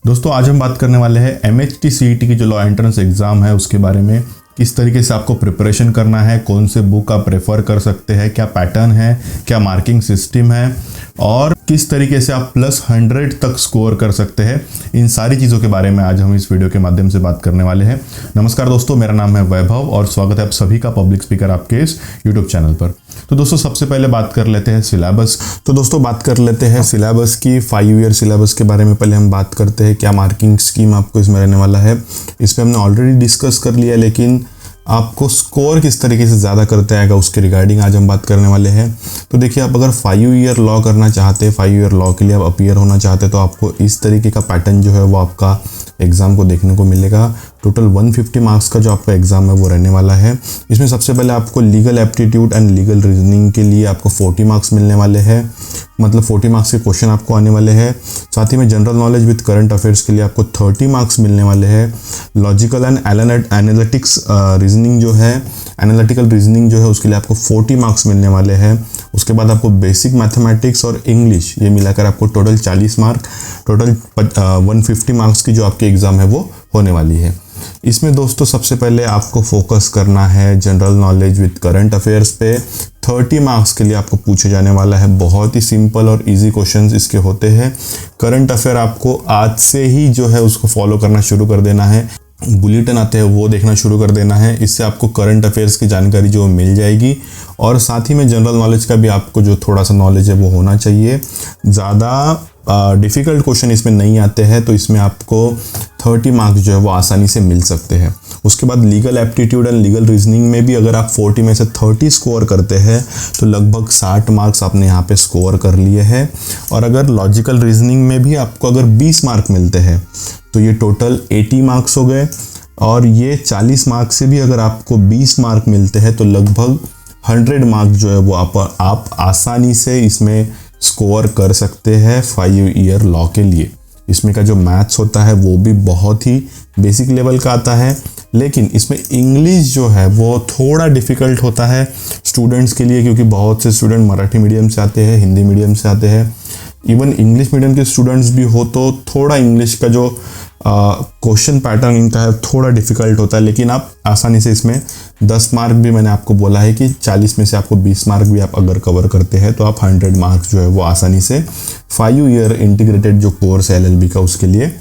दोस्तों आज हम बात करने वाले हैं MHT CET की जो लॉ एंट्रेंस एग्ज़ाम है उसके बारे में। किस तरीके से आपको प्रिपरेशन करना है, कौन से बुक आप प्रेफर कर सकते हैं, क्या पैटर्न है, क्या मार्किंग सिस्टम है और किस तरीके से आप +100 तक स्कोर कर सकते हैं। इन सारी चीज़ों के बारे में आज हम इस वीडियो के माध्यम से बात करने वाले हैं। नमस्कार दोस्तों, मेरा नाम है वैभव और स्वागत है आप सभी का पब्लिक स्पीकर आपके इस यूट्यूब चैनल पर। तो दोस्तों सबसे पहले बात कर लेते हैं सिलेबस। तो दोस्तों बात कर लेते हैं सिलेबस की। 5 ईयर सिलेबस के बारे में पहले हम बात करते हैं, क्या मार्किंग स्कीम आपको इसमें रहने वाला है। इस पर हमने ऑलरेडी डिस्कस कर लिया, लेकिन आपको स्कोर किस तरीके से ज़्यादा करते आएगा उसके रिगार्डिंग आज हम बात करने वाले हैं। तो देखिए, आप अगर 5 ईयर लॉ करना चाहते हैं, 5 ईयर लॉ के लिए आप अपीयर होना चाहते हैं, तो आपको इस तरीके का पैटर्न जो है वो आपका एग्ज़ाम को देखने को मिलेगा। टोटल 150 मार्क्स का जो आपका एग्ज़ाम है वो रहने वाला है। इसमें सबसे पहले आपको legal aptitude and legal reasoning के लिए आपको 40 मार्क्स मिलने वाले हैं, मतलब 40 मार्क्स के क्वेश्चन आपको आने वाले हैं। साथ ही में general knowledge with current affairs के लिए आपको 30 मार्क्स मिलने वाले हैं। लॉजिकल एंड एनालिटिक्स रीजनिंग जो है, एनालिटिकल रीजनिंग जो है उसके लिए आपको 40 मार्क्स मिलने वाले हैं। उसके बाद आपको बेसिक मैथमेटिक्स और इंग्लिश ये मिलाकर आपको टोटल 40 मार्क, टोटल 150 मार्क्स की जो आपकी एग्ज़ाम है वो होने वाली है। इसमें दोस्तों सबसे पहले आपको फोकस करना है general knowledge with current affairs पे। 30 मार्क्स के लिए आपको पूछे जाने वाला है। बहुत ही सिंपल और इजी क्वेश्चंस इसके होते हैं। करंट अफेयर आपको आज से ही जो है उसको फॉलो करना शुरू कर देना है। बुलेटिन आते हैं वो देखना शुरू कर देना है। इससे आपको करंट अफेयर्स की जानकारी जो मिल जाएगी और साथ ही में जनरल नॉलेज का भी आपको जो थोड़ा सा नॉलेज है वो होना चाहिए। ज़्यादा डिफ़िकल्ट क्वेश्चन इसमें नहीं आते हैं, तो इसमें आपको 30 मार्क्स जो है वो आसानी से मिल सकते हैं। उसके बाद legal aptitude and legal reasoning में भी अगर आप 40 में से 30 स्कोर करते हैं तो लगभग 60 मार्क्स आपने यहाँ पे स्कोर कर लिए हैं। और अगर लॉजिकल रीजनिंग में भी आपको अगर 20 मार्क मिलते हैं तो ये टोटल 80 मार्क्स हो गए। और ये 40 मार्क्स से भी अगर आपको 20 मार्क मिलते हैं तो लगभग 100 मार्क्स जो है वो आप आसानी से इसमें स्कोर कर सकते हैं 5 ईयर लॉ के लिए। इसमें का जो मैथ्स होता है वो भी बहुत ही बेसिक लेवल का आता है, लेकिन इसमें इंग्लिश जो है वो थोड़ा डिफ़िकल्ट होता है स्टूडेंट्स के लिए, क्योंकि बहुत से स्टूडेंट मराठी मीडियम से आते हैं, हिंदी मीडियम से आते हैं। इवन इंग्लिश मीडियम के स्टूडेंट्स भी हो तो थोड़ा इंग्लिश का जो क्वेश्चन पैटर्न इनका है थोड़ा डिफ़िकल्ट होता है, लेकिन आप आसानी से इसमें 10 मार्क भी मैंने आपको बोला है कि 40 में से आपको 20 मार्क भी आप अगर कवर करते हैं तो आप 100 मार्क्स जो है वो आसानी से 5 ईयर इंटीग्रेटेड जो कोर्स है LLB का उसके लिए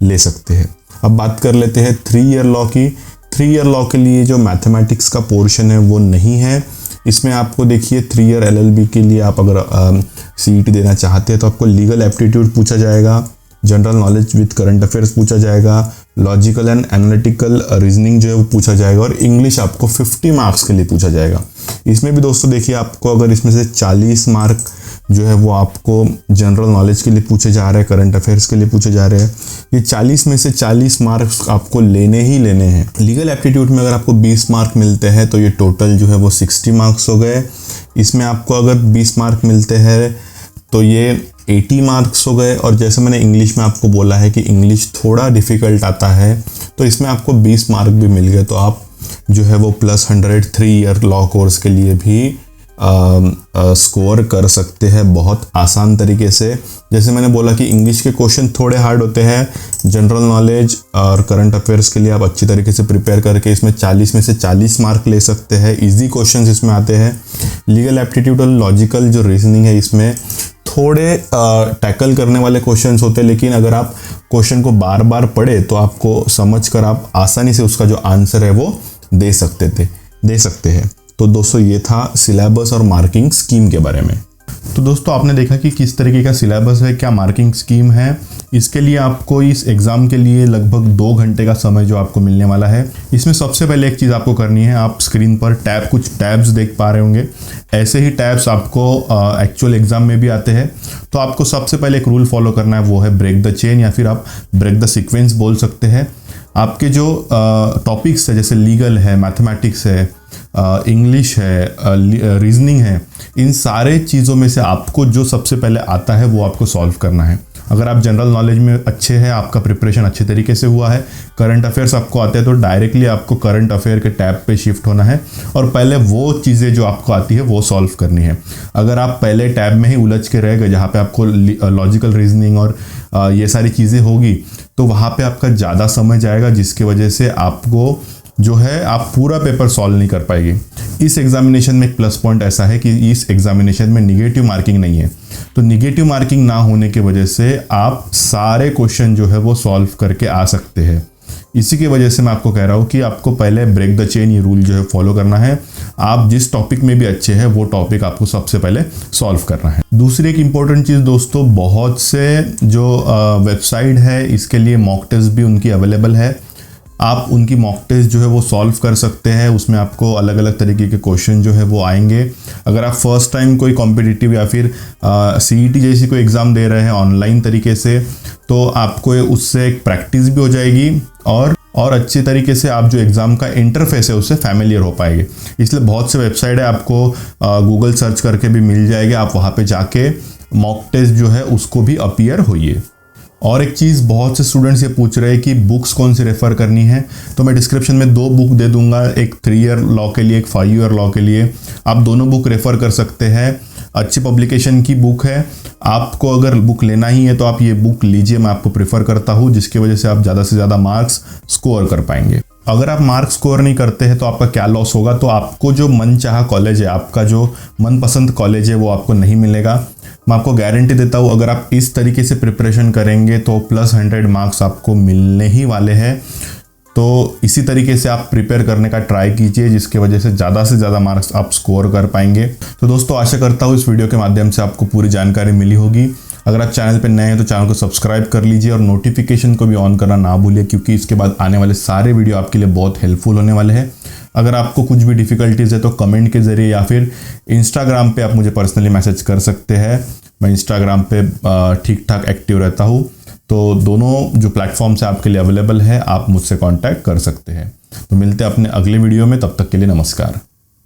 ले सकते हैं। अब बात कर लेते हैं 3 ईयर लॉ की। 3 ईयर लॉ के लिए जो मैथमेटिक्स का पोर्शन है वो नहीं है। इसमें आपको देखिए 3 ईयर LLB के लिए आप अगर CET देना चाहते हैं तो आपको लीगल एप्टीट्यूड पूछा जाएगा, general knowledge with current affairs पूछा जाएगा, लॉजिकल एंड एनालिटिकल रीजनिंग जो है वो पूछा जाएगा और इंग्लिश आपको 50 मार्क्स के लिए पूछा जाएगा। इसमें भी दोस्तों देखिए, आपको अगर इसमें से 40 मार्क जो है वो आपको जनरल नॉलेज के लिए पूछे जा रहे हैं, करंट अफेयर्स के लिए पूछे जा रहे हैं, ये 40 में से 40 मार्क्स आपको लेने ही लेने हैं। लीगल एप्टीट्यूड में अगर आपको 20 मार्क मिलते हैं तो ये टोटल जो है वो 60 मार्क्स हो गए। इसमें आपको अगर 20 मार्क मिलते हैं तो ये 80 मार्क्स हो गए। और जैसे मैंने इंग्लिश में आपको बोला है कि इंग्लिश थोड़ा डिफ़िकल्ट आता है, तो इसमें आपको 20 मार्क भी मिल गए, तो आप जो है वो +100 3 ईयर लॉ कोर्स के लिए भी स्कोर कर सकते हैं बहुत आसान तरीके से। जैसे मैंने बोला कि इंग्लिश के क्वेश्चन थोड़े हार्ड होते हैं, जनरल नॉलेज और करंट अफेयर्स के लिए आप अच्छी तरीके से प्रिपेयर करके इसमें 40 में से 40 मार्क ले सकते हैं। इजी क्वेश्चंस इसमें आते हैं। लीगल एप्टीट्यूड और लॉजिकल जो रीजनिंग है इसमें थोड़े टैकल करने वाले क्वेश्चंस होते हैं, लेकिन अगर आप क्वेश्चन को बार बार पढ़े तो आपको समझ कर आप आसानी से उसका जो आंसर है वो दे सकते हैं। तो दोस्तों ये था सिलेबस और मार्किंग स्कीम के बारे में। तो दोस्तों आपने देखा कि किस तरीके का सिलेबस है, क्या मार्किंग स्कीम है। इसके लिए आपको इस एग्ज़ाम के लिए लगभग 2 घंटे का समय जो आपको मिलने वाला है। इसमें सबसे पहले एक चीज़ आपको करनी है, आप स्क्रीन पर कुछ टैब्स देख पा रहे होंगे। ऐसे ही टैब्स आपको एक्चुअल एग्ज़ाम में भी आते हैं। तो आपको सबसे पहले एक रूल फॉलो करना है, वो है ब्रेक द चेन या फिर आप ब्रेक द सीक्वेंस बोल सकते हैं। आपके जो टॉपिक्स है, जैसे लीगल है, मैथमेटिक्स है, इंग्लिश है, रीजनिंग है, इन सारे चीज़ों में से आपको जो सबसे पहले आता है वो आपको सॉल्व करना है। अगर आप जनरल नॉलेज में अच्छे हैं, आपका प्रिपरेशन अच्छे तरीके से हुआ है, करंट अफेयर्स आपको आते हैं, तो डायरेक्टली आपको करंट अफेयर के टैब पे शिफ्ट होना है और पहले वो चीज़ें जो आपको आती है वो सॉल्व करनी है। अगर आप पहले टैब में ही उलझ के रह गए जहाँ पे आपको लॉजिकल रीजनिंग और ये सारी चीज़ें होगी, तो वहाँ पे आपका ज़्यादा समय जाएगा, जिसकी वजह से आपको जो है आप पूरा पेपर सॉल्व नहीं कर पाएंगे। इस एग्जामिनेशन में एक प्लस पॉइंट ऐसा है कि इस एग्जामिनेशन में निगेटिव मार्किंग नहीं है, तो निगेटिव मार्किंग ना होने की वजह से आप सारे क्वेश्चन जो है वो सॉल्व करके आ सकते हैं। इसी की वजह से मैं आपको कह रहा हूँ कि आपको पहले ब्रेक द चेन ये रूल जो है फॉलो करना है। आप जिस टॉपिक में भी अच्छे हैं वो टॉपिक आपको सबसे पहले सॉल्व करना है। दूसरी एक इम्पॉर्टेंट चीज़ दोस्तों, बहुत से जो वेबसाइट है इसके लिए मॉक टेस्ट भी उनकी अवेलेबल है। आप उनकी मॉक टेस्ट जो है वो सॉल्व कर सकते हैं। उसमें आपको अलग अलग तरीके के क्वेश्चन जो है वो आएंगे। अगर आप फर्स्ट टाइम कोई कॉम्पिटिटिव या फिर CET जैसी कोई एग्ज़ाम दे रहे हैं ऑनलाइन तरीके से, तो आपको उससे एक प्रैक्टिस भी हो जाएगी और अच्छी तरीके से आप जो एग्ज़ाम का इंटरफेस है उससे फैमिलियर हो पाएंगे। इसलिए बहुत से वेबसाइट है, आपको गूगल सर्च करके भी मिल जाएगी। आप वहाँ पे जाके मॉक टेस्ट जो है उसको भी अपीयर होइए। और एक चीज़, बहुत से स्टूडेंट्स ये पूछ रहे हैं कि बुक्स कौन सी रेफ़र करनी है, तो मैं डिस्क्रिप्शन में 2 बुक दे दूंगा, एक 3 ईयर लॉ के लिए, एक 5 ईयर लॉ के लिए। आप दोनों बुक रेफ़र कर सकते हैं। अच्छी पब्लिकेशन की बुक है। आपको अगर बुक लेना ही है तो आप ये बुक लीजिए, मैं आपको प्रेफर करता हूँ, जिसकी वजह से आप ज़्यादा से ज़्यादा मार्क्स स्कोर कर पाएंगे। अगर आप मार्क्स स्कोर नहीं करते हैं तो आपका क्या लॉस होगा, तो आपको जो मनचाहा कॉलेज है, आपका जो मनपसंद कॉलेज है वो आपको नहीं मिलेगा। मैं आपको गारंटी देता हूँ, अगर आप इस तरीके से प्रिपरेशन करेंगे तो +100 मार्क्स आपको मिलने ही वाले हैं। तो इसी तरीके से आप प्रिपेयर करने का ट्राई कीजिए, जिसकी वजह से ज़्यादा मार्क्स आप स्कोर कर पाएंगे। तो दोस्तों, आशा करता हूँ इस वीडियो के माध्यम से आपको पूरी जानकारी मिली होगी। अगर आप चैनल पर नए हैं तो चैनल को सब्सक्राइब कर लीजिए और नोटिफिकेशन को भी ऑन करना ना भूलिए, क्योंकि इसके बाद आने वाले सारे वीडियो आपके लिए बहुत हेल्पफुल होने वाले हैं। अगर आपको कुछ भी डिफ़िकल्टीज़ है तो कमेंट के ज़रिए या फिर इंस्टाग्राम पे आप मुझे पर्सनली मैसेज कर सकते हैं। मैं इंस्टाग्राम पे ठीक ठाक एक्टिव रहता हूँ, तो दोनों जो प्लेटफॉर्म्स है आपके लिए अवेलेबल है, आप मुझसे कांटेक्ट कर सकते हैं। तो मिलते हैं अपने अगले वीडियो में, तब तक के लिए नमस्कार।